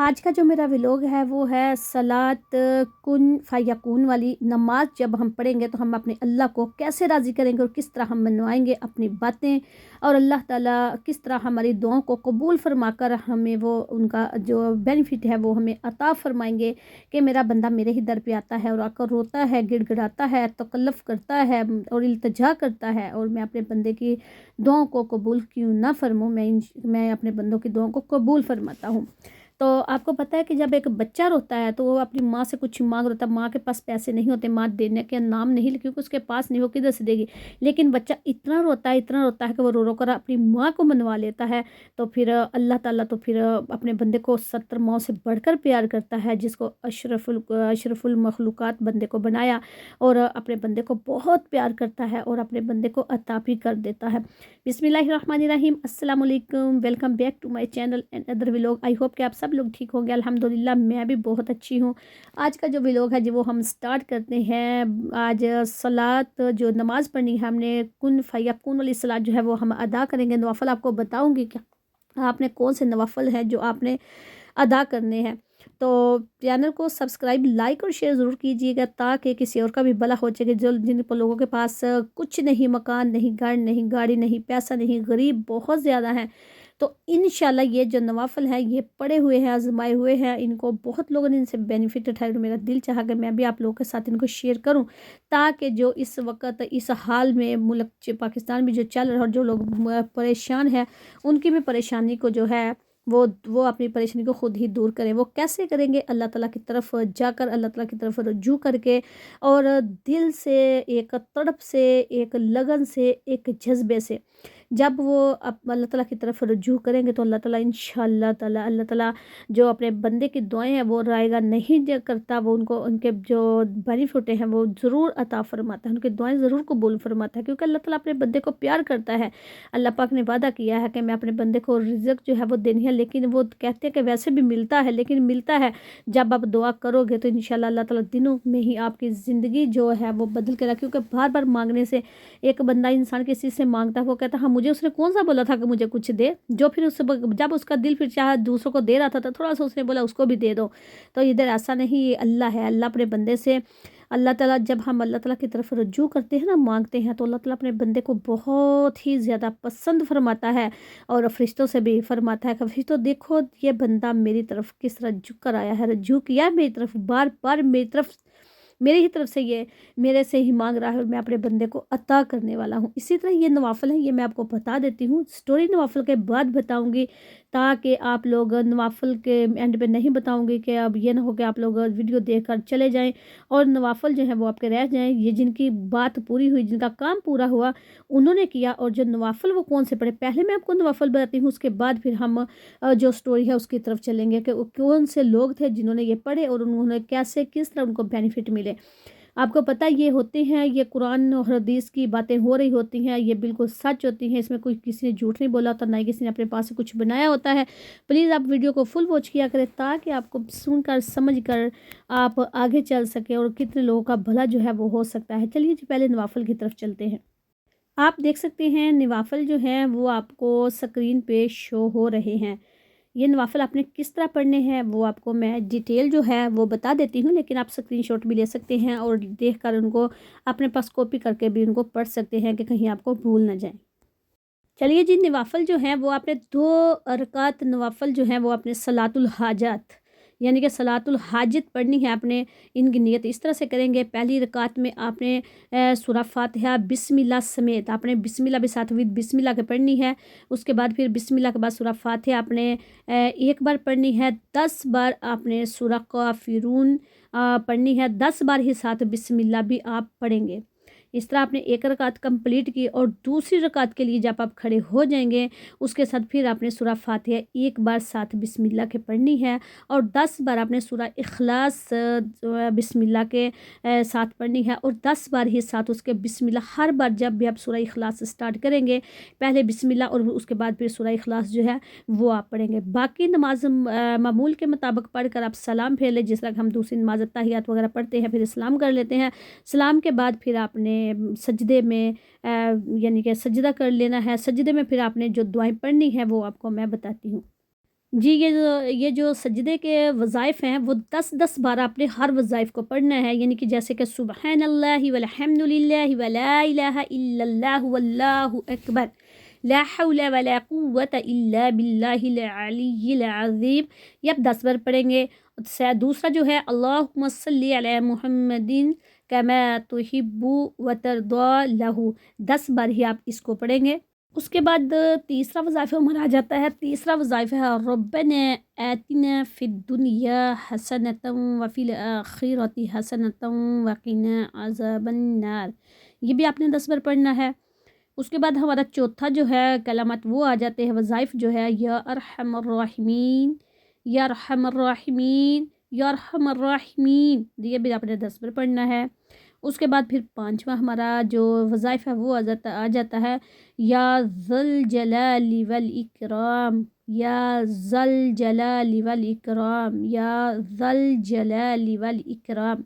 آج کا جو میرا ولاگ ہے وہ ہے صلاۃ کن فیکون والی نماز جب ہم پڑھیں گے تو ہم اپنے اللہ کو کیسے راضی کریں گے اور کس طرح ہم منوائیں گے اپنی باتیں، اور اللہ تعالیٰ کس طرح ہماری دعاؤں کو قبول فرما کر ہمیں وہ ان کا جو بینیفٹ ہے وہ ہمیں عطا فرمائیں گے کہ میرا بندہ میرے ہی در پہ آتا ہے اور آ کر روتا ہے، گڑ گڑاتا ہے، تکلف کرتا ہے اور التجا کرتا ہے، اور میں اپنے بندے کی دعاؤں کو قبول کیوں نہ فرموں، میں اپنے بندوں کی دعاؤں کو قبول فرماتا ہوں۔ تو آپ کو پتہ ہے کہ جب ایک بچہ روتا ہے تو وہ اپنی ماں سے کچھ مانگ رہتا ہے، ماں کے پاس پیسے نہیں ہوتے، ماں دینے کے نام نہیں، کیونکہ اس کے پاس نہیں، وہ کدھر سے دے گی، لیکن بچہ اتنا روتا ہے کہ وہ رو رو کر اپنی ماں کو منوا لیتا ہے۔ تو پھر اللہ تعالیٰ تو پھر اپنے بندے کو 70 ماؤں سے بڑھ کر پیار کرتا ہے، جس کو اشرف المخلوقات بندے کو بنایا اور اپنے بندے کو بہت پیار کرتا ہے اور اپنے بندے کو عطا بھی کر دیتا ہے۔ بسم اللہ الرحمن الرحیم، السلام علیکم، welcome back to my channel and other vlog. I hope کہ آپ سب لوگ ٹھیک ہوں گے، الحمدللہ میں بھی بہت اچھی ہوں۔ آج کا جو ولاگ ہے وہ ہم سٹارٹ کرتے ہیں۔ آج صلاۃ جو نماز پڑھنی ہے ہم نے کن فیکون والی صلاۃ جو ہے وہ ہم ادا کریں گے۔ نوافل آپ کو بتاؤں گی کہ آپ نے کون سے نوافل ہیں جو آپ نے ادا کرنے ہیں۔ تو چینل کو سبسکرائب، لائک اور شیئر ضرور کیجیے گا تاکہ کسی اور کا بھی بھلا ہو سکے، جن لوگوں کے پاس کچھ نہیں، مکان نہیں، گھر نہیں، گاڑی نہیں، پیسہ نہیں، غریب بہت زیادہ ہیں۔ تو انشاءاللہ یہ جو نوافل ہیں یہ پڑے ہوئے ہیں، آزمائے ہوئے ہیں، ان کو بہت لوگوں نے ان سے بینیفٹ اٹھائے، اور میرا دل چاہا کہ میں بھی آپ لوگوں کے ساتھ ان کو شیئر کروں تاکہ جو اس وقت اس حال میں ملک پاکستان میں جو چل رہا ہے اور جو لوگ پریشان ہیں ان کی بھی پریشانی کو جو ہے وہ اپنی پریشانی کو خود ہی دور کریں۔ وہ کیسے کریں گے؟ اللہ تعالیٰ کی طرف جا کر، اللہ تعالیٰ کی طرف رجوع کر کے، اور دل سے، ایک تڑپ سے، ایک لگن سے، ایک جذبے سے جب وہ اللہ تعالیٰ کی طرف رجوع کریں گے تو اللہ تعالیٰ انشاءاللہ تعالیٰ، اللہ تعالیٰ جو اپنے بندے کی دعائیں ہیں وہ رائے گا نہیں کرتا، وہ ان کے جو بینیفٹ ہیں وہ ضرور عطا فرماتا ہے، ان کی دعائیں ضرور قبول فرماتا ہے، کیونکہ اللہ تعالیٰ اپنے بندے کو پیار کرتا ہے۔ اللہ پاک نے وعدہ کیا ہے کہ میں اپنے بندے کو رزق جو ہے وہ دینی ہے، لیکن وہ کہتے ہیں کہ ویسے بھی ملتا ہے، لیکن ملتا ہے جب آپ دعا کرو گے تو انشاءاللہ اللہ تعالیٰ دنوں میں ہی آپ کی زندگی جو ہے وہ بدل کے رکھے، کیونکہ بار بار مانگنے سے ایک بندہ انسان کسی سے مانگتا ہے، وہ کہتا ہے ہاں مجھے اس نے کون سا بولا تھا کہ مجھے کچھ دے، جو پھر جب اس کا دل پھر چاہے دوسروں کو دے رہا تھا تو تھوڑا سا اس نے بولا اس کو بھی دے دو۔ تو ادھر ایسا نہیں، یہ اللہ ہے، اللہ اپنے بندے سے، اللہ تعالیٰ جب ہم اللہ تعالیٰ کی طرف رجوع کرتے ہیں نا، مانگتے ہیں، تو اللہ تعالیٰ اپنے بندے کو بہت ہی زیادہ پسند فرماتا ہے، اور فرشتوں سے بھی فرماتا ہے کہ فرشتوں دیکھو یہ بندہ میری طرف کس طرح جھک کر آیا ہے، رجوع کیا ہے میری طرف، بار بار میری ہی طرف سے یہ میرے سے ہی مانگ رہا ہے، اور میں اپنے بندے کو عطا کرنے والا ہوں۔ اسی طرح یہ نوافل ہیں، یہ میں آپ کو بتا دیتی ہوں، سٹوری نوافل کے بعد بتاؤں گی تاکہ آپ لوگ نوافل کے اینڈ پہ نہیں بتاؤں گی کہ اب یہ نہ ہو کہ آپ لوگ ویڈیو دیکھ کر چلے جائیں اور نوافل جو ہیں وہ آپ کے رہ جائیں۔ یہ جن کی بات پوری ہوئی، جن کا کام پورا ہوا، انہوں نے کیا، اور جو نوافل وہ کون سے پڑھے، پہلے میں آپ کو نوافل بتاتی ہوں، اس کے بعد پھر ہم جو سٹوری ہے اس کی طرف چلیں گے کہ کون سے لوگ تھے جنہوں نے یہ پڑھے اور انہوں نے کیسے کس طرح ان کو بینیفٹ ملے۔ آپ کو پتہ یہ ہوتے ہیں، یہ قرآن اور حدیث کی باتیں ہو رہی ہوتی ہیں، یہ بالکل سچ ہوتی ہیں، اس میں کوئی کسی نے جھوٹ نہیں بولا ہوتا، نہ ہی کسی نے اپنے پاس سے کچھ بنایا ہوتا ہے۔ پلیز آپ ویڈیو کو فل واچ کیا کریں تاکہ آپ کو سن کر سمجھ کر آپ آگے چل سکیں اور کتنے لوگوں کا بھلا جو ہے وہ ہو سکتا ہے۔ چلیے جی پہلے نوافل کی طرف چلتے ہیں۔ آپ دیکھ سکتے ہیں نوافل جو ہیں وہ آپ کو سکرین پہ شو ہو رہے ہیں۔ یہ نوافل آپ نے کس طرح پڑھنے ہیں وہ آپ کو میں ڈیٹیل جو ہے وہ بتا دیتی ہوں، لیکن آپ سکرین شاٹ بھی لے سکتے ہیں اور دیکھ کر ان کو اپنے پاس کاپی کر کے بھی ان کو پڑھ سکتے ہیں کہ کہیں آپ کو بھول نہ جائیں۔ چلیے جی، نوافل جو ہیں وہ آپ نے 2 رکعت نوافل جو ہیں وہ اپنے صلاۃ الحاجات یعنی کہ صلاۃ الحاجت پڑھنی ہے آپ نے۔ ان کی نیت اس طرح سے کریں گے، پہلی رکعت میں آپ نے سورہ فاتحہ بسم اللہ سمیت آپ نے بسم اللہ بھی ساتھ بسم اللہ کے پڑھنی ہے، اس کے بعد پھر بسم اللہ کے بعد سورہ فاتحہ آپ نے ایک بار پڑھنی ہے، 10 بار آپ نے سورہ کافرون پڑھنی ہے، 10 بار ہی ساتھ بسم اللہ بھی آپ پڑھیں گے۔ اس طرح آپ نے ایک رکعت کمپلیٹ کی، اور دوسری رکعت کے لیے جب آپ کھڑے ہو جائیں گے اس کے ساتھ پھر آپ نے سورہ فاتحہ ایک بار ساتھ بسم اللہ کے پڑھنی ہے، اور 10 بار آپ نے سورہ اخلاص بسم اللہ کے ساتھ پڑھنی ہے، اور 10 بار ہی ساتھ اس کے بسم اللہ۔ ہر بار جب بھی آپ سورہ اخلاص سٹارٹ کریں گے پہلے بسم اللہ اور اس کے بعد پھر سورہ اخلاص جو ہے وہ آپ پڑھیں گے۔ باقی نماز معمول کے مطابق پڑھ کر آپ سلام پھیر لیں، جس طرح ہم دوسری نماز تحیات وغیرہ پڑھتے ہیں، پھر سلام کر لیتے ہیں، سلام کے بعد پھر آپ نے سجدے میں یعنی کہ سجدہ کر لینا ہے، سجدے میں پھر آپ نے جو دعائیں پڑھنی ہے وہ آپ کو میں بتاتی ہوں۔ جی یہ جو سجدے کے وظائف ہیں وہ 10 بار آپ نے ہر وظائف کو پڑھنا ہے، یعنی کہ جیسے کہ سبحان اللہ والحمد للہ ولا الہ الا اللہ واللہ اکبر، لا حول ولا قوة الا باللہ العلی العظیم، یہ آپ 10 بار پڑھیں گے۔ دوسرا جو ہے اللہم صلی علی محمد کما تحب وترضی لہ، 10 بار ہی آپ اس کو پڑھیں گے۔ اس کے بعد تیسرا وظائف ہمارا آ جاتا ہے، تیسرا وظائف ہے ربنا آتنا فی الدنیا حسنۃ وفی الآخرۃ حسنۃ وقنا عذاب النار، یہ بھی آپ نے 10 بار پڑھنا ہے۔ اس کے بعد ہمارا چوتھا جو ہے کلمات وہ آ جاتے ہیں، وظائف جو ہے یا ارحم الراحمین، یا ارحم الراحمین، یا ارحم الراحمین، یہ بھی آپ نے 10 بار پڑھنا ہے۔ اس کے بعد پھر پانچواں ہمارا جو وظائف ہے وہ آ جاتا ہے یا ذل جلال والاکرام، یا ذل جلال والاکرام، یا ذل جلال والاکرام۔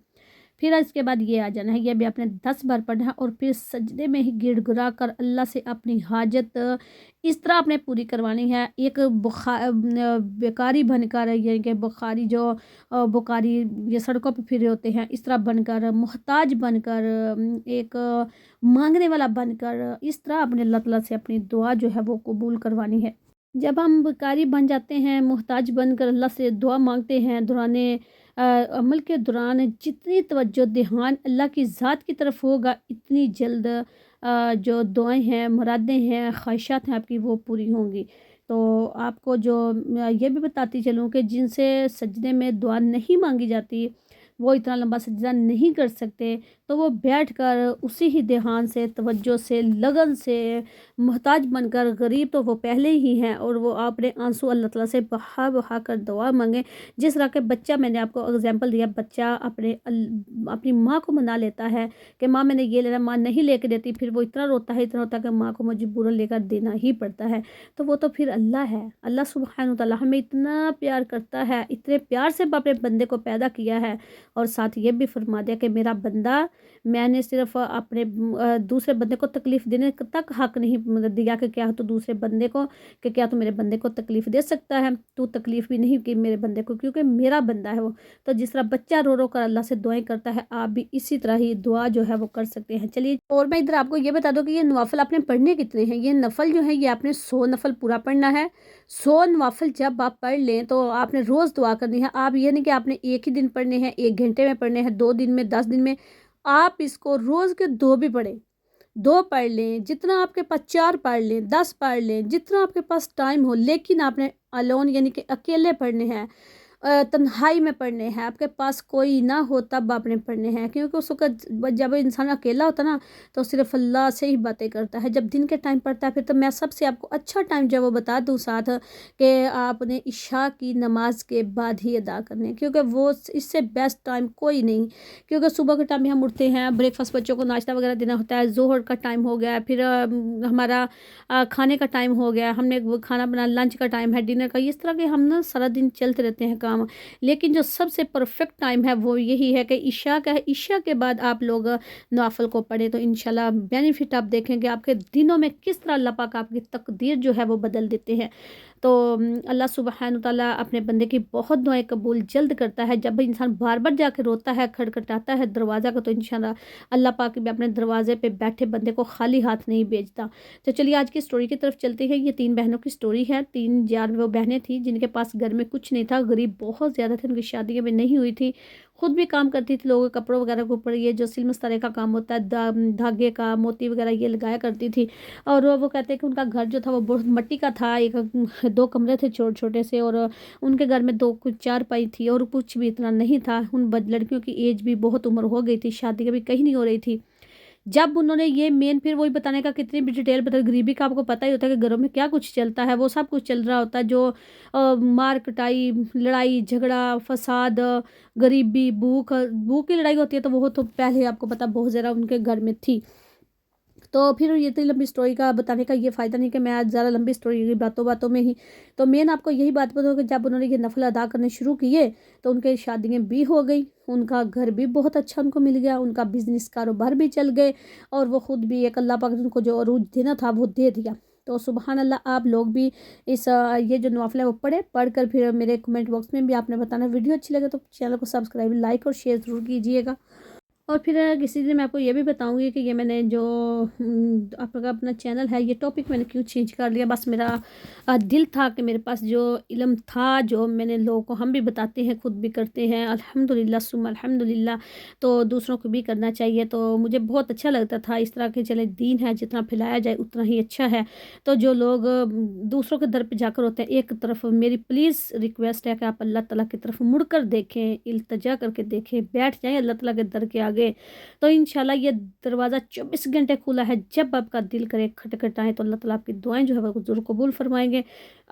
پھر اس کے بعد یہ آ جانا ہے، یہ بھی آپ نے 10 بار پڑھنا ہے، اور پھر سجدے میں ہی گڑ گڑا کر اللہ سے اپنی حاجت اس طرح آپ نے پوری کروانی ہے، ایک بیکاری بن کر، یعنی کہ بخاری جو بخاری یہ سڑکوں پہ پھرے ہوتے ہیں اس طرح بن کر، محتاج بن کر، ایک مانگنے والا بن کر، اس طرح اپنے اللہ تعالیٰ سے اپنی دعا جو ہے وہ قبول کروانی ہے۔ جب ہم بیکاری بن جاتے ہیں، محتاج بن کر اللہ سے دعا مانگتے ہیں، دوران عمل کے دوران جتنی توجہ دھیان اللہ کی ذات کی طرف ہوگا، اتنی جلد جو دعائیں ہیں، مرادیں ہیں، خواہشات ہیں آپ کی وہ پوری ہوں گی۔ تو آپ کو جو یہ بھی بتاتی چلوں کہ جن سے سجدے میں دعا نہیں مانگی جاتی، وہ اتنا لمبا سجدہ نہیں کر سکتے، تو وہ بیٹھ کر اسی ہی دھیان سے، توجہ سے، لگن سے، محتاج بن کر، غریب تو وہ پہلے ہی ہیں، اور وہ اپنے آنسو اللہ تعالیٰ سے بہا بہا کر دعا مانگیں۔ جس طرح کہ بچہ، میں نے آپ کو اگزامپل دیا، بچہ اپنی ماں کو منا لیتا ہے کہ ماں میں نے یہ لینا، ماں نہیں لے کے دیتی، پھر وہ اتنا روتا ہے کہ ماں کو مجبوراً لے کر دینا ہی پڑتا ہے۔ تو وہ تو پھر اللہ ہے، اللہ سبحانہ وتعالیٰ ہمیں اتنا پیار کرتا ہے، اتنے پیار سے اپنے بندے کو پیدا کیا ہے، اور ساتھ یہ بھی فرما دیا کہ میرا بندہ، میں نے صرف اپنے دوسرے بندے کو تکلیف دینے تک حق نہیں دیا کہ کیا تو دوسرے بندے کو، کہ کیا تو میرے بندے کو تکلیف دے سکتا ہے، تو تکلیف بھی نہیں کی میرے بندے کو، کیونکہ میرا بندہ ہے وہ۔ تو جس طرح بچہ رو رو کر اللہ سے دعائیں کرتا ہے، آپ بھی اسی طرح ہی دعا جو ہے وہ کر سکتے ہیں۔ چلیے، اور میں ادھر آپ کو یہ بتا دوں کہ یہ نوافل آپ نے پڑھنے کتنے ہیں۔ یہ نفل جو ہے یہ آپ نے 100 نفل پورا پڑھنا ہے۔ 100 نوافل جب آپ پڑھ لیں تو آپ نے روز دعا کرنی ہے۔ آپ یہ نہیں کہ آپ نے ایک ہی دن پڑھنے ہیں، 1 گھنٹے میں پڑھنے ہیں، 2 دن میں، 10 دن میں، آپ اس کو روز کے 2 بھی پڑھیں، 2 پڑھ لیں، جتنا آپ کے پاس، 4 پڑھ لیں، 10 پڑھ لیں، جتنا آپ کے پاس ٹائم ہو، لیکن آپ نے الون یعنی کہ اکیلے پڑھنے ہیں، تنہائی میں پڑھنے ہیں، آپ کے پاس کوئی نہ ہو تب آپ نے پڑھنے ہیں، کیونکہ اس وقت جب انسان اکیلا ہوتا نا تو صرف اللہ سے ہی باتیں کرتا ہے۔ جب دن کے ٹائم پڑھتا ہے پھر تو میں سب سے آپ کو اچھا ٹائم جو وہ بتا دوں ساتھ، کہ آپ نے عشاء کی نماز کے بعد ہی ادا کرنے، کیونکہ وہ اس سے بیسٹ ٹائم کوئی نہیں، کیونکہ صبح کے ٹائم میں ہم اٹھتے ہیں، بریک فاسٹ بچوں کو ناشتہ وغیرہ دینا ہوتا ہے، ظہر کا ٹائم ہو گیا، پھر ہمارا کھانے کا ٹائم ہو گیا، ہم نے کھانا بنا، لنچ کا ٹائم ہے، ڈنر کا، اس طرح کے ہم نا سارا دن چلتے رہتے ہیں کام۔ لیکن جو سب سے پرفیکٹ ٹائم ہے وہ یہی ہے کہ عشاء کا ہے، عشاء کے بعد آپ لوگ نوافل کو پڑھیں، تو انشاءاللہ بینیفٹ آپ دیکھیں گے آپ کے دنوں میں کس طرح اللہ پاک آپ کی تقدیر جو ہے وہ بدل دیتے ہیں۔ تو اللہ سبحانہ تعالیٰ اپنے بندے کی بہت دعائیں قبول جلد کرتا ہے۔ جب انسان بار بار جا کے روتا ہے، کھٹکھٹاتا ہے دروازہ کا، تو انشاءاللہ اللہ پاک بھی اپنے دروازے پہ بیٹھے بندے کو خالی ہاتھ نہیں بھیجتا۔ تو چلیے آج کی سٹوری کی طرف چلتے ہیں۔ یہ 3 بہنوں کی سٹوری ہے۔ 3 یار وہ بہنیں تھیں جن کے پاس گھر میں کچھ نہیں تھا، غریب بہت زیادہ تھے، ان کی شادیاں بھی نہیں ہوئی تھی، خود بھی کام کرتی تھی، لوگوں کے کپڑوں وغیرہ کے اوپر یہ جو سل مسترے کا کام ہوتا ہے، دھاگے کا، موتی وغیرہ یہ لگایا کرتی تھی۔ اور وہ کہتے ہیں کہ ان کا گھر جو تھا وہ بہت مٹی کا تھا، 2 کمرے تھے چھوٹے چھوٹے سے، اور ان کے گھر میں 2 چارپائی تھی، اور کچھ بھی اتنا نہیں تھا۔ ان لڑکیوں کی ایج بھی بہت عمر ہو گئی تھی، شادی کبھی کہیں نہیں ہو رہی تھی۔ جب انہوں نے یہ مین، پھر وہی بتانے کا کتنی بھی ڈیٹیل بتا، غریبی کا آپ کو پتہ ہی ہوتا ہے کہ گھروں میں کیا کچھ چلتا ہے، وہ سب کچھ چل رہا ہوتا ہے، جو مار کٹائی، لڑائی جھگڑا، فساد، غریبی، بھوک کی لڑائی ہوتی ہے، تو وہ تو پہلے آپ کو پتہ بہت زیادہ ان کے گھر میں تھی۔ تو پھر یہ اتنی لمبی سٹوری کا بتانے کا یہ فائدہ نہیں کہ میں آج زیادہ لمبی سٹوری کی باتوں میں ہی، تو مین آپ کو یہی بات بتاؤں کہ جب انہوں نے یہ نفل ادا کرنے شروع کیے تو ان کے شادیاں بھی ہو گئی، ان کا گھر بھی بہت اچھا ان کو مل گیا، ان کا بزنس کاروبار بھی چل گئے، اور وہ خود بھی ایک اللہ پاک نے ان کو جو عروج دینا تھا وہ دے دیا۔ تو سبحان اللہ آپ لوگ بھی اس یہ جو نوافل ہے وہ پڑھ کر پھر میرے کمنٹ باکس میں بھی آپ نے بتانا. ویڈیو اچھی لگے تو چینل کو سبسکرائب لائک اور شیئر ضرور کیجیے گا. اور پھر کسی دن میں آپ کو یہ بھی بتاؤں گی کہ یہ میں نے جو آپ کا اپنا چینل ہے یہ ٹاپک میں نے کیوں چینج کر لیا. بس میرا دل تھا کہ میرے پاس جو علم تھا جو میں نے لوگوں کو ہم بھی بتاتے ہیں خود بھی کرتے ہیں الحمدللہ ثم الحمدللہ, تو دوسروں کو بھی کرنا چاہیے. تو مجھے بہت اچھا لگتا تھا اس طرح کے چلے دین ہے جتنا پھیلایا جائے اتنا ہی اچھا ہے. تو جو لوگ دوسروں کے در پہ جا کر ہوتے ہیں ایک طرف میری پلیز ریکویسٹ ہے کہ آپ اللہ تعالیٰ کی طرف مڑ کر دیکھیں, التجا کر کے دیکھیں, بیٹھ جائیں اللہ تعالیٰ کے در کے آگے. تو انشاءاللہ یہ دروازہ 24 گھنٹے کھلا ہے, جب آپ کا دل کرے کھٹکھٹائیں تو اللہ تعالیٰ آپ کی دعائیں جو ہے وہ ضرور قبول فرمائیں گے.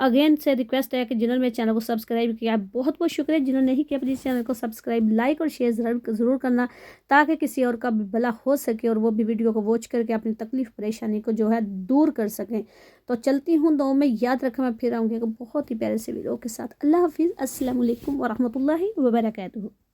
اگین سے ریکویسٹ ہے کہ جنہوں نے میرے چینل کو سبسکرائب کیا بہت بہت شکریہ, جنہوں نے نہیں کیا پلیز چینل کو سبسکرائب لائک اور شیئر ضرور کرنا تاکہ کسی اور کا بھی بھلا ہو سکے اور وہ بھی ویڈیو کو واچ کر کے اپنی تکلیف پریشانی کو جو ہے دور کر سکیں. تو چلتی ہوں دعاؤں میں یاد رکھیں, میں پھر آؤں گی بہت ہی پیارے سے ویڈیو کے ساتھ. اللہ حافظ, السلام علیکم ورحمۃ اللہ وبرکاتہ.